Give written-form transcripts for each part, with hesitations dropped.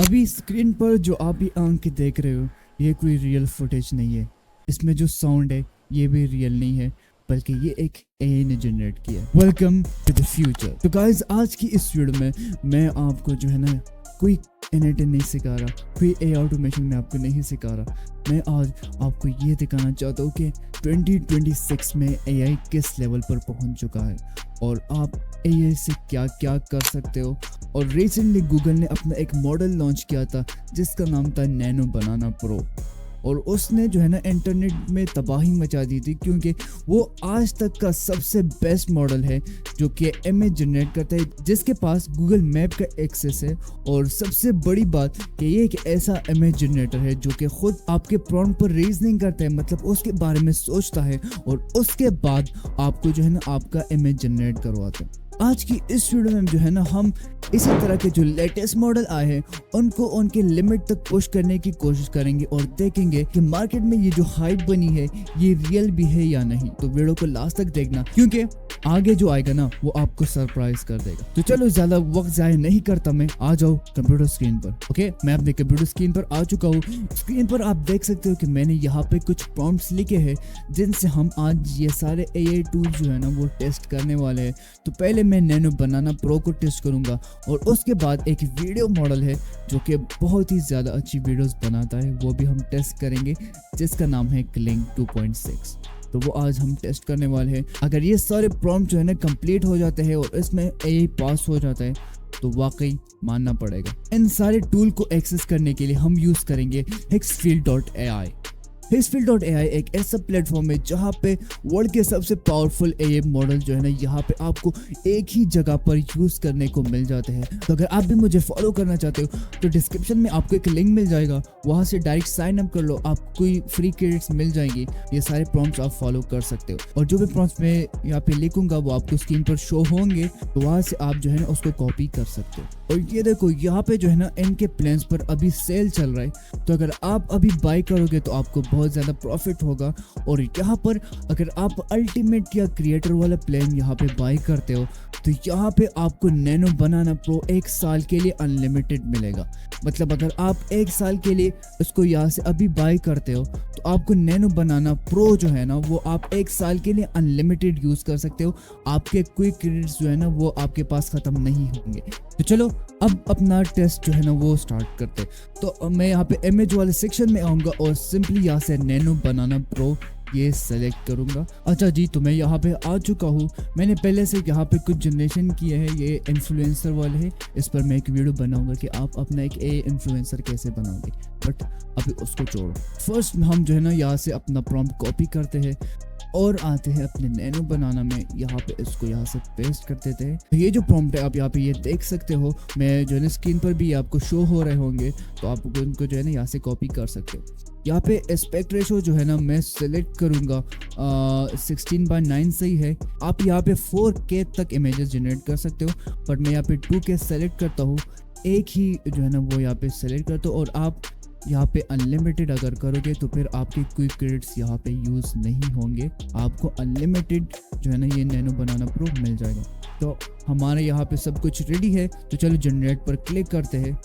अभी स्क्रीन पर जो आप ये आंखें देख रहे हो ये कोई रियल फुटेज नहीं है। इसमें जो साउंड है ये भी रियल नहीं है, बल्कि ये एक एआई ने जनरेट किया है। Welcome to the future. तो गाइस, आज की इस वीडियो में मैं आपको जो है ना कोई एनएलटी नहीं सिखा रहा, कोई एआई ऑटोमेशन में आपको नहीं सिखा रहा। मैं आज आपको ये दिखाना चाहता हूँ कि 2026 में एआई किस लेवल पर पहुंच चुका है और आप एआई से क्या क्या कर सकते हो। और रिसेंटली गूगल ने अपना एक मॉडल लॉन्च किया था जिसका नाम था नैनो बनाना प्रो, और उसने जो है ना इंटरनेट में तबाही मचा दी थी, क्योंकि वो आज तक का सबसे बेस्ट मॉडल है जो कि इमेज जनरेट करता है, जिसके पास गूगल मैप का एक्सेस है। और सबसे बड़ी बात कि ये एक ऐसा इमेज जनरेटर है जो कि खुद आपके प्रॉम्प्ट पर रीजनिंग करता है, मतलब उसके बारे में सोचता है और उसके बाद आपको जो है ना आपका इमेज जनरेट करवाता है। आज की इस वीडियो में जो है ना हम इसी तरह के जो लेटेस्ट मॉडल आए हैं उनको उनके लिमिट तक पुश करने की कोशिश करेंगे और देखेंगे कि मार्केट में ये जो हाइप बनी है ये रियल भी है या नहीं। तो वीडियो को लास्ट तक देखना, क्योंकि आगे जो आएगा ना वो आपको सरप्राइज कर देगा। तो चलो ज्यादा वक्त जाया नहीं करता मैं, आ जाओ कंप्यूटर स्क्रीन पर। ओके, मैं अपने कंप्यूटर स्क्रीन पर आ चुका हूँ। स्क्रीन पर आप देख सकते हो कि मैंने यहाँ पे कुछ प्रॉम्प्ट्स लिखे हैं जिनसे हम आज ये सारे एआई टूल्स जो है ना वो टेस्ट करने वाले हैं। तो पहले मैं नैनो बनाना प्रो को टेस्ट करूंगा और उसके बाद एक वीडियो मॉडल है जो कि बहुत ही ज़्यादा अच्छी वीडियोस बनाता है, वो भी हम टेस्ट करेंगे, जिसका नाम है क्लिंग 2.6। तो वो आज हम टेस्ट करने वाले हैं। अगर ये सारे प्रॉम्प्ट जो है ना कंप्लीट हो जाते हैं और इसमें एआई पास हो जाता है तो वाकई मानना पड़ेगा। इन सारे टूल को एक्सेस करने के लिए हम यूज़ करेंगे Hexfield.ai। Hexfield.ai एक ऐसा प्लेटफॉर्म है जहाँ पे वर्ल्ड के सबसे पावरफुल एआई मॉडल जो है ना यहाँ पे आपको एक ही जगह पर यूज करने को मिल जाते हैं। तो अगर आप भी मुझे फॉलो करना चाहते हो तो डिस्क्रिप्शन में आपको एक लिंक मिल जाएगा, वहाँ से डायरेक्ट साइन अप कर लो, आपको फ्री क्रेडिट्स मिल जाएंगे। ये सारे प्रॉम्प्ट्स आप फॉलो कर सकते हो और जो भी प्रॉम्प्ट्स मैं यहाँ पे लिखूंगा वो आपको स्क्रीन पर शो होंगे, तो वहाँ से आप जो है ना उसको कॉपी कर सकते हो। और ये देखो यहाँ पे जो है ना इनके प्लान्स पर अभी सेल चल रहा है, तो अगर आप अभी बाय करोगे तो आपको बहुत ज़्यादा प्रॉफिट होगा। और यहाँ पर अगर आप अल्टीमेट या क्रिएटर वाला प्लान यहाँ पे बाय करते हो तो यहाँ पे आपको नैनो बनाना प्रो 1 साल के लिए अनलिमिटेड मिलेगा। मतलब अगर आप 1 साल के लिए इसको यहाँ से अभी बाय करते हो तो आपको नैनो बनाना प्रो जो है ना वो आप 1 साल के लिए अनलिमिटेड यूज़ कर सकते हो। आपके क्विक क्रेडिट्स जो है ना वो आपके पास ख़त्म नहीं होंगे। तो चलो अब अपना टेस्ट जो है ना वो स्टार्ट करते। तो मैं यहाँ पे इमेज वाले सेक्शन में आऊँगा और सिंपली यहाँ से नैनो बनाना प्रो ये सेलेक्ट करूंगा। अच्छा जी, तो मैं यहाँ पे आ चुका हूँ। मैंने पहले से यहाँ पे कुछ जनरेशन किए हैं, ये इन्फ्लुएंसर वाले हैं। इस पर मैं एक वीडियो बनाऊंगा कि आप अपना एक इन्फ्लुएंसर कैसे बनाओगे, बट अभी उसको छोड़ो। फर्स्ट हम जो है ना यहाँ से अपना प्रॉम्प्ट कॉपी करते हैं और आते हैं अपने नैनो बनाना में, यहाँ पे इसको यहाँ से पेस्ट कर देते हैं। तो ये जो प्रॉम्प्ट है आप यहाँ पे ये देख सकते हो, मैं जो है ना स्क्रीन पर भी आपको शो हो रहे होंगे, तो आप उनको जो है ना यहाँ से कॉपी कर सकते हो। यहाँ पे एस्पेक्ट रेशो जो है ना मैं सेलेक्ट करूँगा 16:9 सही है। आप यहाँ पे 4K तक इमेजेस जनरेट कर सकते हो, बट मैं यहाँ पे 2K सेलेक्ट करता हूँ। एक ही जो है ना वो यहाँ पे सेलेक्ट करता हूँ और आप यहाँ पे अनलिमिटेड अगर करोगे तो फिर आपके क्विक क्रेडिट्स यहाँ पे यूज़ नहीं होंगे। आपको अनलिमिटेड जो है ना ये नैनो बनाना प्रो मिल जाएगा। तो हमारे यहाँ पे सब कुछ रेडी है, तो चलो जनरेट पर क्लिक करते हैं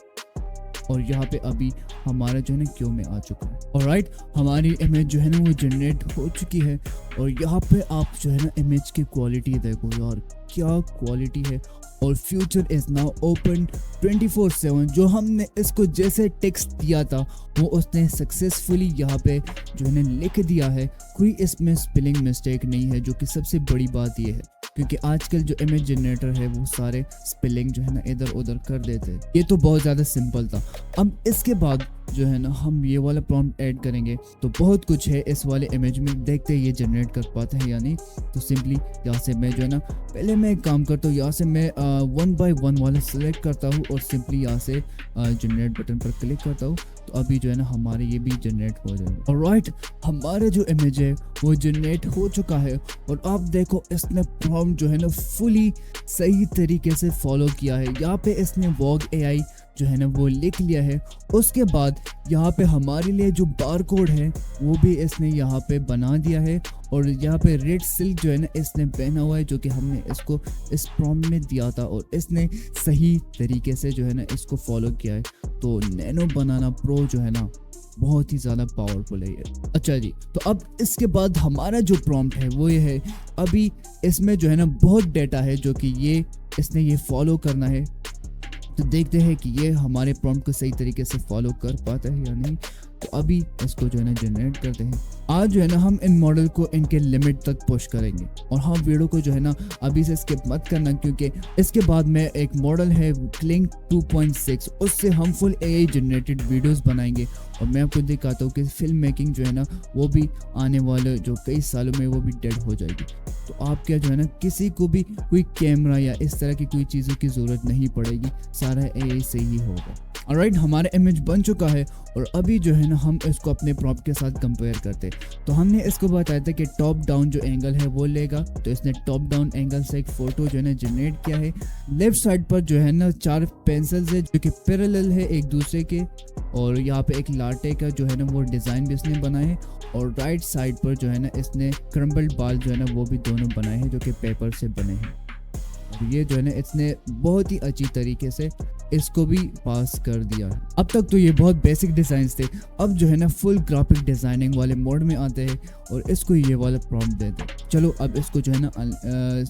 और यहाँ पे अभी हमारा जो है ना क्यू में आ चुका है। ऑलराइट, हमारी इमेज जो है ना वो जनरेट हो चुकी है और यहाँ पे आप जो है ना इमेज की क्वालिटी देखो यार, क्या क्वालिटी है। और फ्यूचर इज नाउ ओपन 24/7। जो हमने इसको जैसे टेक्स्ट दिया था वो उसने सक्सेसफुली यहाँ पे जो है ना लिख दिया है। कोई इसमें स्पेलिंग मिस्टेक नहीं है, जो कि सबसे बड़ी बात ये है, क्योंकि आजकल जो इमेज जनरेटर है वो सारे स्पेलिंग जो है ना इधर उधर कर देते हैं। ये तो बहुत ज़्यादा सिंपल था। अब इसके बाद जो है ना हम ये वाला प्रॉम्प्ट ऐड करेंगे, तो बहुत कुछ है इस वाले इमेज में, देखते हैं ये जनरेट कर पाते हैं या नहीं। तो सिंपली यहाँ से मैं जो है ना पहले मैं एक काम करता हूँ, यहाँ से मैं 1 by 1 वाला सेलेक्ट करता हूँ और सिंपली यहाँ से जनरेट बटन पर क्लिक करता हूँ। तो अभी जो है ना हमारे ये भी जनरेट हो जाएगा। ऑलराइट, हमारे जो इमेज है वो जनरेट हो चुका है और आप देखो इसने प्रॉम्प्ट जो है ना फुली सही तरीके से फॉलो किया है। यहाँ पे इसने वॉग एआई जो है ना वो लिख लिया है। उसके बाद यहाँ पे हमारे लिए जो बार कोड है वो भी इसने यहाँ पे बना दिया है, और यहाँ पे रेड सिल्क जो है ना इसने पहना हुआ है, जो कि हमने इसको इस प्रॉम्प्ट में दिया था और इसने सही तरीके से जो है ना इसको फॉलो किया है। तो नैनो बनाना प्रो जो है ना बहुत ही ज़्यादा पावरफुल है ये। अच्छा जी, तो अब इसके बाद हमारा जो प्रॉम्प्ट है वो ये है। अभी इसमें जो है ना बहुत डेटा है जो कि ये इसने ये फॉलो करना है। तो देखते हैं कि ये हमारे प्रॉम्प्ट को सही तरीके से फॉलो कर पाता है या नहीं। तो अभी इसको जो है ना जनरेट करते हैं। आज जो है ना हम इन मॉडल को इनके लिमिट तक पुश करेंगे, और हाँ वीडियो को जो है ना अभी से स्किप मत करना, क्योंकि इसके बाद में एक मॉडल है क्लिंग 2.6, उससे हम फुल एआई जनरेटेड वीडियोस बनाएंगे। और मैं आपको दिखाता हूँ कि फिल्म मेकिंग जो है ना वो भी आने वाले जो कई सालों में वो भी डेड हो जाएगी। तो आप क्या जो है ना किसी को भी कोई कैमरा या इस तरह की कोई चीज़ों की ज़रूरत नहीं पड़ेगी, सारा एआई से ही होगा। ऑलराइट, हमारा इमेज बन चुका है और अभी जो है ना हम इसको अपने प्रॉम्प्ट के साथ कंपेयर करते हैं। तो हमने इसको बताया था कि टॉप डाउन जो एंगल है वो लेगा, तो इसने टॉप डाउन एंगल से एक फ़ोटो जो है ना जनरेट किया है। लेफ्ट साइड पर जो है ना 4 पेंसिल्स है जो कि पैरेलल है एक दूसरे के, और यहाँ पे एक लाटे का जो है ना वो डिज़ाइन भी इसने बनाए है। और राइट साइड पर जो है ना इसने क्रम्बल्ड बाल जो है ना वो भी दोनों बनाए हैं जो कि पेपर से बने हैं। और ये जो है ना इसने बहुत ही अच्छी तरीके से इसको भी पास कर दिया है। अब तक तो ये बहुत बेसिक डिज़ाइंस थे, अब जो है ना फुल ग्राफिक डिज़ाइनिंग वाले मोड में आते हैं और इसको ये वाला प्रॉम्प्ट देते हैं। चलो अब इसको जो है ना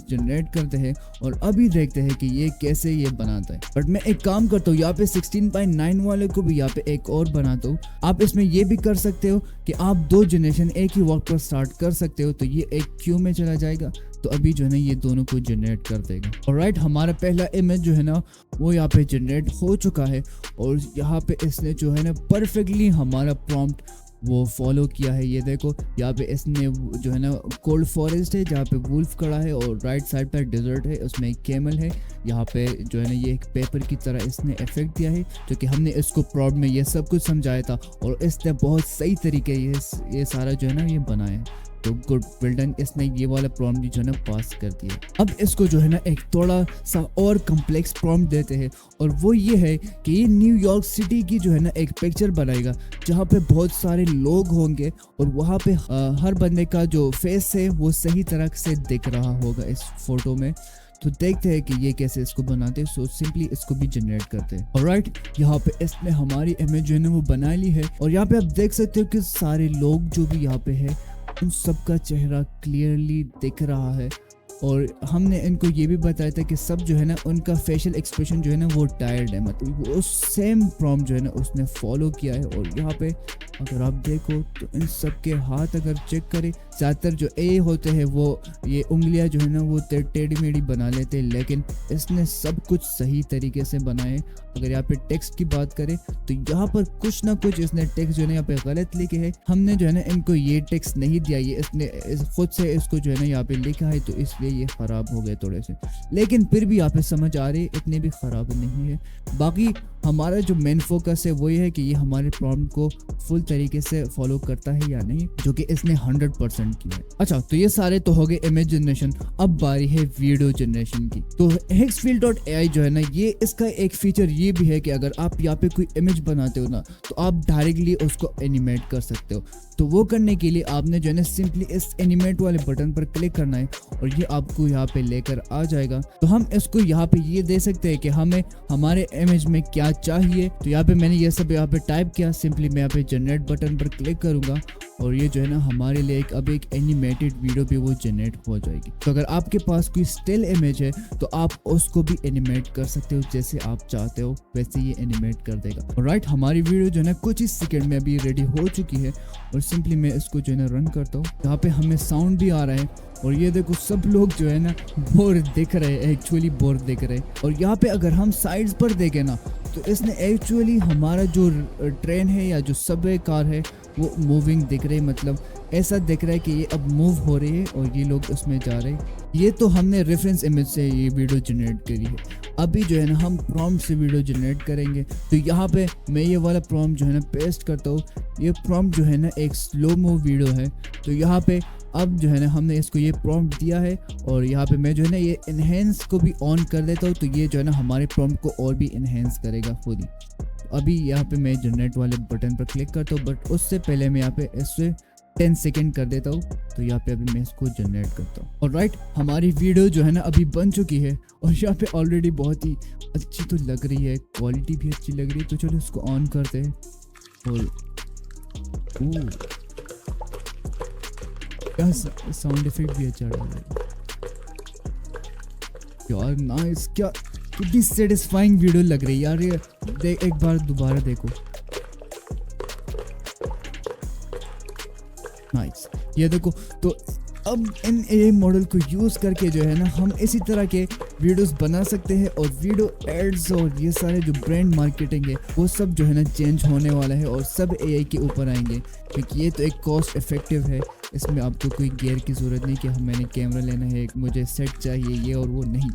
जनरेट करते हैं और अभी देखते हैं कि ये कैसे ये बनाता है। बट मैं एक काम करता हूँ, यहाँ पे 16.9 वाले को भी यहाँ पे एक और बनाता हूँ। आप इसमें ये भी कर सकते हो कि आप 2 जनरेशन एक ही वक्त पर स्टार्ट कर सकते हो, तो ये एक क्यू में चला जाएगा। तो अभी जो है ना ये दोनों को जनरेट कर देगा। ऑलराइट, हमारा पहला इमेज जो है ना वो यहाँ पे जनरेट हो चुका है, और यहाँ पे इसने जो है ना परफेक्टली हमारा प्रॉम्प्ट वो फॉलो किया है। ये देखो यहाँ पे इसने जो है ना कोल्ड फॉरेस्ट है जहाँ पे वुल्फ खड़ा है, और राइट साइड पर डेजर्ट है, उसमें एक कैमल है। यहाँ पे जो है ना ये एक पेपर की तरह इसने इफेक्ट दिया है, जो कि हमने इसको प्रॉम्प्ट में ये सब कुछ समझाया था, और इसने बहुत सही तरीके ये सारा जो है ना ये बनाया है। तो गुड, वेल डन, इसने ये वाला प्रॉम्प्ट जो है ना पास कर दिया। अब इसको जो है ना एक थोड़ा सा और कम्प्लेक्स प्रॉम्प्ट देते हैं, और वो ये है कि ये न्यूयॉर्क सिटी की जो है ना एक पिक्चर बनाएगा जहाँ पे बहुत सारे लोग होंगे, और वहाँ पे हर बंदे का जो फेस है वो सही तरह से दिख रहा होगा इस फोटो में। तो देखते हैं कि ये कैसे इसको बनाते हैं। सो सिंपली इसको भी जनरेट करते हैं। ऑलराइट, यहाँ पे इसने हमारी इमेज जो है ना वो बना ली है, और यहाँ पे आप देख सकते हो कि सारे लोग जो भी यहाँ पे है उन सबका चेहरा क्लियरली दिख रहा है। और हमने इनको ये भी बताया था कि सब जो है ना उनका फेशियल एक्सप्रेशन जो है ना वो टायर्ड है, मतलब वो सेम प्रॉम्प्ट जो है ना उसने फॉलो किया है। और यहाँ पे अगर आप देखो तो इन सब के हाथ अगर चेक करें, ज़्यादातर जो ए होते हैं वो ये उंगलियां जो है ना वो टेढ़ी मेढ़ी बना लेते हैं, लेकिन इसने सब कुछ सही तरीके से बनाए। अगर यहाँ पे टेक्स्ट की बात करें तो यहाँ पर कुछ ना कुछ इसने टेक्स्ट जो है ना यहाँ पे गलत लिखे है। हमने जो है ना इनको ये टेक्स्ट नहीं दिया, ये इसने खुद से इसको जो है ना यहाँ पे लिखा है, तो इसलिए ये ख़राब हो गए थोड़े से, लेकिन फिर भी यहाँ पे समझ आ रही, इतने भी ख़राब नहीं है। बाकी हमारा जो मेन फोकस है वो ये है कि ये हमारे प्रॉम्प्ट को फुल तरीके से फॉलो करता है या नहीं, जो कि इसने 100% किया है। अच्छा, तो ये सारे तो हो गए इमेज जनरेशन। अब बारी है वीडियो जनरेशन की। तो hexfield.ai जो है ना ये इसका एक फीचर ये भी है कि अगर आप यहाँ पे कोई इमेज बनाते हो ना तो आप डायरेक्टली उसको एनिमेट कर सकते हो। तो वो करने के लिए आपने जो है ना सिंपली इस एनिमेट वाले बटन पर क्लिक करना है, और ये आपको यहाँ पे लेकर आ जाएगा। तो हम इसको यहाँ पे ये दे सकते हैं कि हमें हमारे इमेज में क्या चाहिए। तो यहाँ पे मैंने ये सब यहाँ पे टाइप किया, सिंपली मैं यहाँ पे जनरेट बटन पर क्लिक करूंगा, और ये जो है ना हमारे लिए अब एक एनिमेटेड वीडियो भी वो जनरेट हो जाएगी। तो अगर आपके पास कोई स्टिल इमेज है तो आप उसको भी एनिमेट कर सकते हो, जैसे आप चाहते हो वैसे ये एनिमेट कर देगा। ऑलराइट, हमारी वीडियो जो है ना कुछ ही सेकंड में अभी रेडी हो चुकी है, और सिंपली मैं इसको जो है ना रन करता हूँ। यहाँ पे हमें साउंड भी आ रहा है, और ये देखो सब लोग जो है ना बोर दिख रहे हैं, एक्चुअली बोर दिख रहे हैं। और यहाँ पे अगर हम साइड्स पर देखें ना तो इसने एक्चुअली हमारा जो ट्रेन है या जो सबवे कार है वो मूविंग दिख रही है, मतलब ऐसा दिख रहा है कि ये अब मूव हो रही है और ये लोग उसमें जा रहे हैं। ये तो हमने रेफरेंस इमेज से ये वीडियो जनरेट करी है। अभी जो है ना हम प्रॉम्प्ट से वीडियो जनरेट करेंगे। तो यहाँ पे मैं ये वाला प्रॉम्प्ट जो है ना पेस्ट करता हूँ। ये प्रॉम्प्ट जो है ना एक स्लो मो वीडियो है, तो यहाँ पे अब जो है ना हमने इसको ये प्रॉम्प्ट दिया है और यहाँ पे मैं जो है ना ये इन्हेंस को भी ऑन कर देता हूँ, तो ये जो है ना हमारे प्रॉम्प्ट को और भी इन्हेंस करेगा खुद ही। अभी यहाँ पे मैं जनरेट वाले बटन पर क्लिक करता हूँ, बट उससे पहले मैं यहाँ पे इससे 10 सेकेंड कर देता हूँ। तो यहाँ पे अभी मैं इसको जनरेट करता हूँ। और राइट, हमारी वीडियो जो है ना अभी बन चुकी है और यहाँ पे ऑलरेडी बहुत ही अच्छी तो लग रही है, क्वालिटी भी अच्छी लग रही है। तो चलो इसको ऑन करते हैं और क्या साउंड इफेक्ट भी अच्छा डाला है यार। नाइस, क्या कितनी सेटिस्फाइंग वीडियो लग रही है यार ये। देख, एक बार दोबारा देखो। नाइस, ये देखो। तो अब इन एआई मॉडल को यूज़ करके जो है ना हम इसी तरह के वीडियोस बना सकते हैं और वीडियो एड्स और ये सारे जो ब्रांड मार्केटिंग है वो सब जो है ना चेंज होने वाला है और सब एआई के ऊपर आएंगे, क्योंकि ये तो एक कॉस्ट इफेक्टिव है। इसमें आपको कोई गियर की ज़रूरत नहीं कि मैंने कैमरा लेना है, मुझे सेट चाहिए, ये और वो नहीं।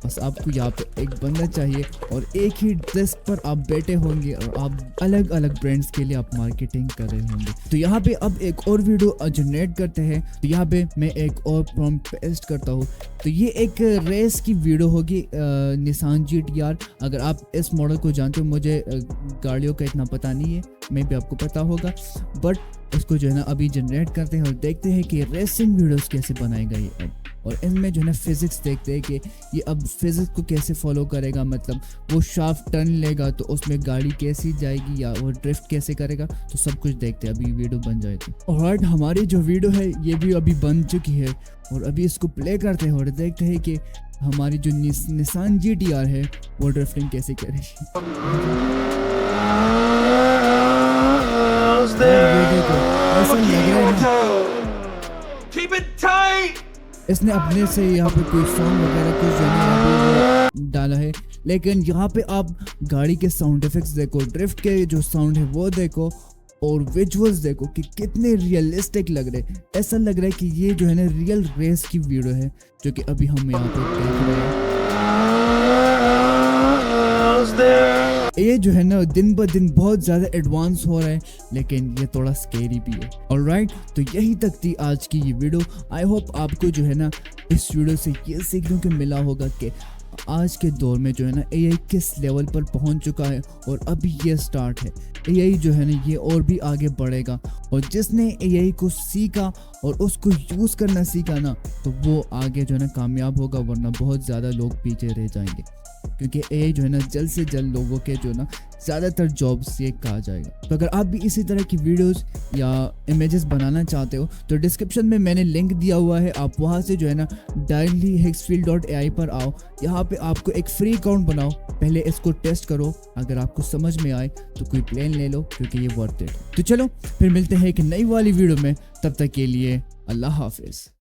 बस आपको यहाँ पे एक बंदा चाहिए और एक ही डेस्क पर आप बैठे होंगे और आप अलग अलग ब्रांड्स के लिए आप मार्केटिंग कर रहे होंगे। तो यहाँ पे अब एक और वीडियो जनरेट करते हैं। तो यहाँ पे मैं एक और प्रॉम्प्ट पेस्ट करता हूँ। तो ये एक रेस की वीडियो होगी, निसान GT-R। अगर आप इस मॉडल को जानते हो, मुझे गाड़ियों का इतना पता नहीं है, मैं भी आपको पता होगा, बट इसको जो है ना अभी जनरेट करते हैं और देखते हैं कि रेसिंग वीडियोस कैसे बनाएगा ये अब। और इनमें जो है ना फिजिक्स देखते हैं कि ये अब फिजिक्स को कैसे फॉलो करेगा, मतलब वो शार्प टर्न लेगा तो उसमें गाड़ी कैसी जाएगी या वो ड्रिफ्ट कैसे करेगा। तो सब कुछ देखते हैं अभी वीडियो बन जाए तो। और हमारी जो वीडियो है ये भी अभी बन चुकी है और अभी इसको प्ले करते हैं और देखते हैं कि हमारी जो निसान GT-R है वो ड्रिफ्टिंग कैसे करेगी। ऐसा लग रहा है इसने अपने से यहाँ पे कोई साउंड वगैरह कुछ जो है डाला है, लेकिन यहाँ पे आप गाड़ी के साउंड इफेक्ट्स देखो, ड्रिफ्ट के जो साउंड है वो देखो और विजुअल्स देखो कि कितने रियलिस्टिक लग रहे हैं। ऐसा लग रहा है कि ये जो है ना रियल रेस की वीडियो है जो कि अभी हम यहाँ पे देख रहे हैं। ये जो है ना दिन ब दिन बहुत ज़्यादा एडवांस हो रहा है, लेकिन ये थोड़ा स्केरी भी है। ऑलराइट, तो यही तक थी आज की ये वीडियो। आई होप आपको जो है ना इस वीडियो से ये सीखने को मिला होगा कि आज के दौर में जो है ना एआई किस लेवल पर पहुंच चुका है और अभी ये स्टार्ट है। एआई जो है ना ये और भी आगे बढ़ेगा और जिसने एआई को सीखा और उसको यूज़ करना सीखा ना, तो वो आगे जो है ना कामयाब होगा, वरना बहुत ज़्यादा लोग पीछे रह जाएंगे, क्योंकि एआई जो है ना जल्द से जल्द लोगों के जो ना ज़्यादातर जॉब्स ये कहा जाएगा। तो अगर आप भी इसी तरह की वीडियोस या इमेजेस बनाना चाहते हो तो डिस्क्रिप्शन में मैंने लिंक दिया हुआ है, आप वहाँ से जो है ना dailyhexfield.ai पर आओ। यहाँ पे आपको एक फ्री अकाउंट बनाओ, पहले इसको टेस्ट करो, अगर आपको समझ में आए तो कोई प्लान ले लो, क्योंकि ये वर्थ इट। तो चलो फिर मिलते हैं एक नई वाली वीडियो में, तब तक के लिए अल्लाह हाफिज़।